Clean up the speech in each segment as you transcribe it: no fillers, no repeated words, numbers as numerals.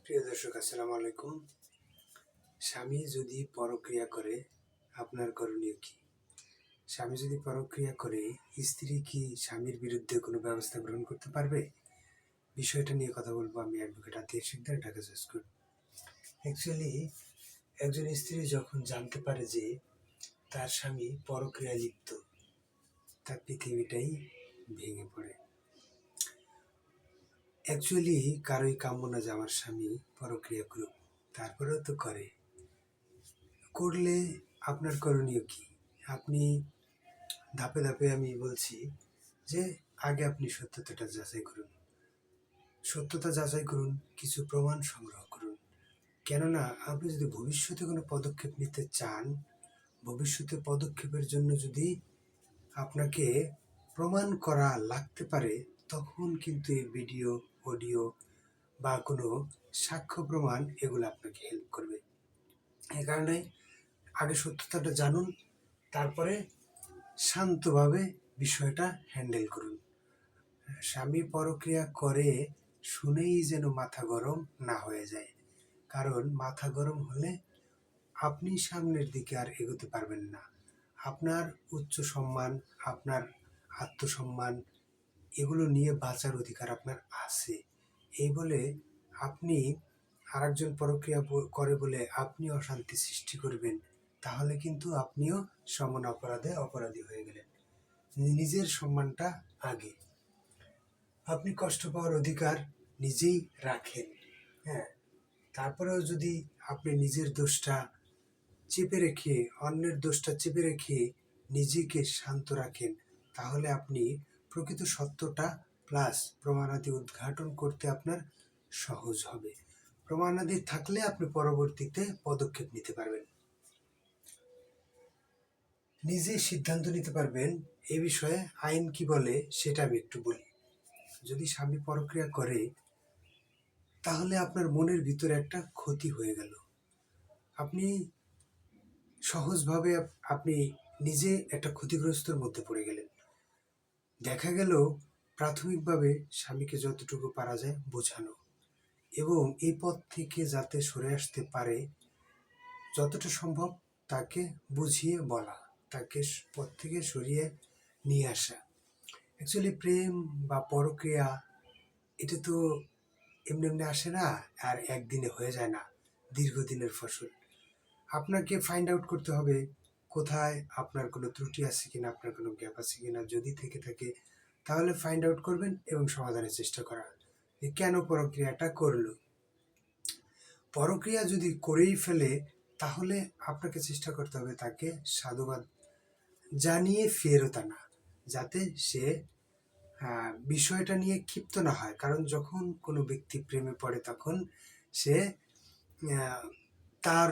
প্রিয় দর্শক, আসসালামু আলাইকুম। স্বামী যদি পরক্রিয়া করে, আপনার করণীয় কি? স্বামী যদি পরক্রিয়া করে, স্ত্রী কি স্বামীর বিরুদ্ধে কোনো ব্যবস্থা গ্রহণ করতে পারবে? বিষয়টা নিয়ে কথা বলবো আমি, advocate Atik Sikder, Dhaka school. Actually একজন স্ত্রী যখন জানতে পারে যে তার স্বামী পরক্রিয়া লিপ্ত, তার পৃথিবীটাই ভেঙে পড়ে। অ্যাকচুয়ালি কারোই কাম্য না যে আমার স্বামী পরক্রিয়া করুক, তারপরেও তো করলে আপনার করণীয় কি? আপনি ধাপে ধাপে আমি বলছি যে আগে আপনি সত্যতাটা যাচাই করুন, সত্যতা যাচাই করুন, কিছু প্রমাণ সংগ্রহ করুন। কেননা আপনি যদি ভবিষ্যতে কোনো পদক্ষেপ নিতে চান, ভবিষ্যতে পদক্ষেপের জন্য যদি আপনাকে প্রমাণ করা লাগতে পারে, তখন কিন্তু এই ভিডিও, অডিও বা কোনো সাক্ষ্য প্রমাণ এগুলো আপনাকে হেল্প করবে। এই কারণে আগে সত্যতাটা জানুন, তারপরে শান্তভাবে বিষয়টা হ্যান্ডেল করুন। স্বামী পরক্রিয়া করে শুনেই যেন মাথা গরম না হয়ে যায়, কারণ মাথা গরম হলে আপনি সামনের দিকে আর এগোতে পারবেন না। আপনার উচ্চ সম্মান, আপনার আত্মসম্মান, এগুলো নিয়ে বাঁচার অধিকার আপনার আছে। এই বলে আপনি আরেকজন পরক্রিয়া করে বলে আপনি অশান্তি সৃষ্টি করবেন, তাহলে কিন্তু আপনিও সমান অপরাধে অপরাধী হয়ে গেলেন। নিজের সম্মানটা আগে। আপনি কষ্ট পাওয়ার অধিকার নিজেই রাখেন, হ্যাঁ। তারপরেও যদি আপনি নিজের দোষটা চেপে রেখে, অন্যের দোষটা চেপে রেখে নিজেকে শান্ত রাখেন, তাহলে আপনি প্রকৃত সত্যটা প্লাস প্রমাণাদি উদ্ঘাটন করতে আপনার সহজ হবে। প্রমাণাদি থাকলে আপনি পরবর্তীতে পদক্ষেপ নিতে পারবেন, নিজে সিদ্ধান্ত নিতে পারবেন। এ বিষয়ে আইন কি বলে সেটা আমি একটু বলি। যদি স্বামী পরক্রিয়া করে, তাহলে আপনার মনের ভিতরে একটা ক্ষতি হয়ে গেল। আপনি সহজভাবে আপনি নিজে একটা ক্ষতিগ্রস্তর মধ্যে পড়ে গেলেন। দেখা গেল প্রাথমিকভাবে স্বামীকে যতটুকু পারা যায় বোঝানো, এবং এই পথ থেকে যাতে সরে আসতে পারে যতটা সম্ভব তাকে বুঝিয়ে বলা, তাকে পথ থেকে সরিয়ে নিয়ে আসা। অ্যাকচুয়ালি প্রেম বা পরক্রিয়া এটা তো এমনি এমনি আসে না, আর একদিনে হয়ে যায় না, দীর্ঘদিনের ফসল। আপনাকে ফাইন্ড আউট করতে হবে কোথায় আপনার কোনো ত্রুটি আছে কিনা, আপনার কোনো গ্যাপ আছে কিনা। যদি থেকে থাকে তাহলে ফাইন্ড আউট করবেন এবং সমাধানের চেষ্টা করা, যে কেন পরক্রিয়াটা করলো। পরক্রিয়া যদি করেই ফেলে, তাহলে আপনাকে চেষ্টা করতে হবে তাকে সাধুবাদ জানিয়ে ফেরত আনা, যাতে সে বিষয়টা নিয়ে ক্ষিপ্ত না হয়। কারণ যখন কোনো ব্যক্তি প্রেমে পড়ে, তখন সে তার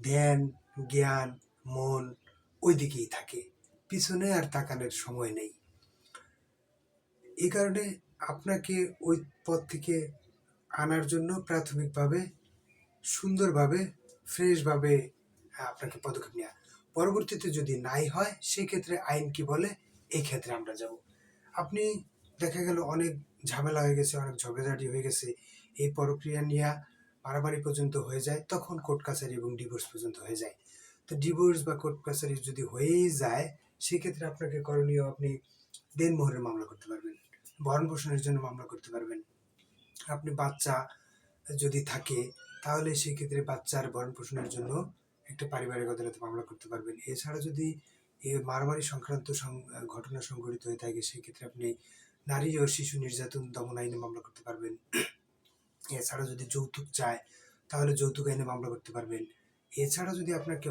ধ্যান, জ্ঞান, মন ওই দিকেই থাকে, পিছনে আর তাকানোর সময় নেই। এই কারণে আপনাকে ওই পথ থেকে আনার জন্য প্রাথমিকভাবে সুন্দরভাবে, ফ্রেশভাবে আপনাকে পদক্ষেপ নেওয়া। পরবর্তীতে যদি নাই হয়, সেক্ষেত্রে আইন কি বলে এই ক্ষেত্রে আমরা যাব। আপনি দেখা গেল অনেক ঝামেলা হয়ে গেছে, অনেক ঝগড়াঝাটি হয়ে গেছে, এই পরক্রিয়া নিয়ে মারামারি পর্যন্ত হয়ে যায়, তখন কোর্ট কাছারি এবং ডিভোর্স পর্যন্ত হয়ে যায়। তো ডিভোর্স বা কোর্ট কাছারি যদি হয়েই যায়, সেক্ষেত্রে আপনাকে করণীয়, আপনি দেনমোহরের মামলা করতে পারবেন, ভরণ পোষণের জন্য মামলা করতে পারবেন। আপনি বাচ্চা যদি থাকে, তাহলে সেক্ষেত্রে বাচ্চার ভরণ পোষণের জন্য একটা পারিবারিক আদালতে মামলা করতে পারবেন। এছাড়া যদি মারামারি সংক্রান্ত ঘটনা সংঘটিত হয়ে থাকে, সেক্ষেত্রে আপনি নারী ও শিশু নির্যাতন দমন আইনে মামলা করতে পারবেন। এছাড়া যদি যৌতুক চায়, তাহলে যৌতুক আইনে মামলা করতে পারবেন। এছাড়া যদি আপনাকে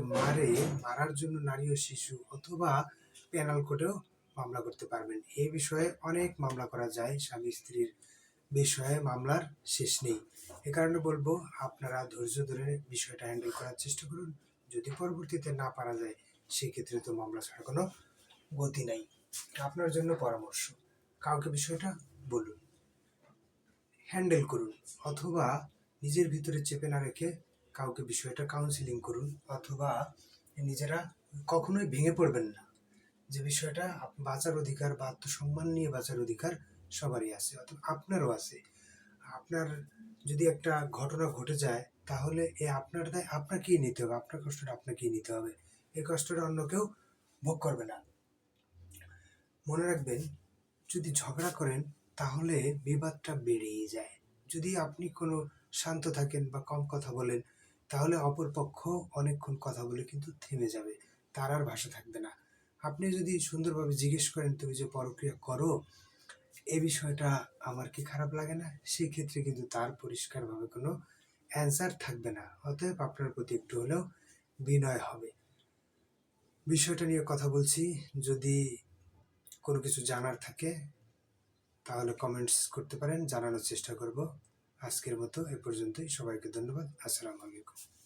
মারার জন্য নারী ও শিশু অথবা পেনাল কোর্টেও মামলা করতে পারবেন। এই বিষয়ে অনেক মামলা করা যায়, স্বামী স্ত্রীর বিষয়ে মামলার শেষ নেই। এ কারণে বলবো, আপনারা ধৈর্য ধরে বিষয়টা হ্যান্ডেল করার চেষ্টা করুন। যদি পরবর্তীতে না পারা যায়, সেক্ষেত্রে তো মামলা ছাড়া কোনো গতি নাই। আপনার জন্য পরামর্শ, কাউকে বিষয়টা বলুন, হ্যান্ডেল করুন, অথবা নিজের ভিতরে চেপে না রেখে কাউকে বিষয়টা কাউন্সিলিং করুন, অথবা নিজেরা কখনোই ভেঙে পড়বেন না। যে বিষয়টা বাঁচার অধিকার বা আত্মসম্মান নিয়ে বাঁচার অধিকার সবারই আছে, অথবা আপনারও আছে। আপনার যদি একটা ঘটনা ঘটে যায় তাহলে আপনার দায় আপনাকেই নিতে হবে, আপনার কষ্টটা আপনাকেই নিতে হবে। এই কষ্টটা অন্য কেউ ভোগ করবে না। মনে রাখবেন, যদি ঝগড়া করেন তাহলে বিবাদটা বেড়েই যায়। যদি আপনি কোনো শান্ত থাকেন বা কম কথা বলেন তাহলে অপর পক্ষ অনেকক্ষণ কথা বলে কিন্তু থেমে যাবে, তার আর ভাষা থাকবে না। আপনি যদি সুন্দরভাবে জিজ্ঞেস করেন, তুমি যে পরক্রিয়া করো এই বিষয়টা আমার কি খারাপ লাগে না, সেই ক্ষেত্রে কিন্তু তার পরিষ্কারভাবে কোনো অ্যান্সার থাকবে না। অতএব আপনার প্রতি একটু হলেও বিনয় হবে। বিষয়টা নিয়ে কথা বলছি, যদি কোনো কিছু জানার থাকে তাহলে কমেন্টস করতে পারেন, জানানোর চেষ্টা করব। আজকের মতো এ পর্যন্তই। সবাইকে ধন্যবাদ। আসসালামু আলাইকুম।